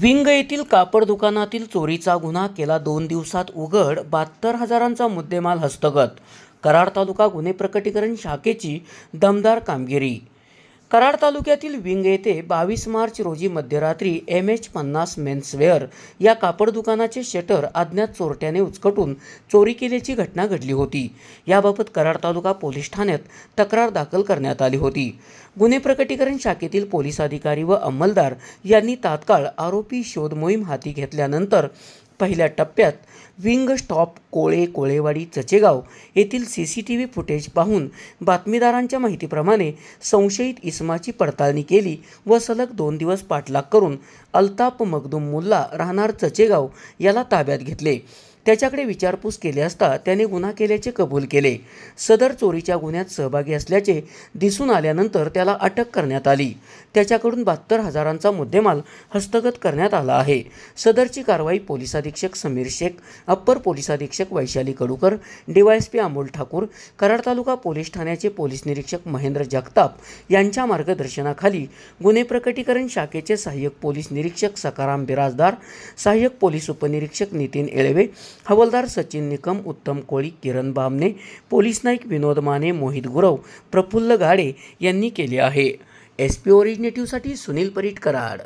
Wing येथील कापड दुकानातील चोरीचा गुन्हा केला 2 दिवसात उघड. 72,000चा मुद्देमाल हस्तगत. कराड तालुका गुन्हे प्रकटीकरण शाखेची दमदार कामगिरी. कराड तालुक्यातील विंग येथे 22 मार्च रोजी मध्यरात्री MH50 मेन्सवेअर या कापड दुकानाचे शटर अज्ञात चोरट्याने उचकटून चोरी केल्याची घटना घडली होती. याबाबत कराड तालुका पोलीस ठाण्यात तक्रार दाखल करण्यात आली होती. गुन्हे प्रकटीकरण शाखेतील पोलीस अधिकारी व अंमलदार यांनी तात्काळ आरोपी शोध मोहीम हाती घेतल्यानंतर पहिल्या टप्प्यात विंग स्टॉप कोळेवाडी चचेगाव येथील CCTV फुटेज पाहून बातमीदारांच्या माहितीप्रमाणे संशयित इसमाची पडताळणी केली व सलग 2 दिवस पाठलाग करून अल्ताफ मखदूम मुल्ला राहणार चचेगाव याला ताब्यात घेतले. त्याच्याकडे विचारपूस केली असता त्याने गुन्हा केल्याचे कबूल केले. सदर चोरीच्या गुन्ह्यात सहभागी असल्याचे दिसून आल्यानंतर त्याला अटक करण्यात आली. त्याच्याकडून 72,000चा मुद्देमाल हस्तगत करण्यात आला आहे. सदरची कारवाई पोलीस अधीक्षक समीर शेख, अप्पर पोलीस अधीक्षक वैशाली कडूकर, DYSP अमोल ठाकूर, कराड तालुका पोलीस ठाण्याचे पोलीस निरीक्षक महेंद्र जगताप यांच्या मार्गदर्शनाखाली गुन्हे प्रकटीकरण शाखेचे सहाय्यक पोलीस निरीक्षक सकाराम बिराजदार, सहाय्यक पोलीस उपनिरीक्षक नितीन येळवे, हवालदार सचिन निकम, उत्तम कोळी, किरण बामणे, पोलीस नाईक विनोद माने, मोहित गुरव, प्रफुल्ल गाडे यांनी केले आहे. SP ओरिजिनेटिव्हसाठी सुनील परीट, कराड.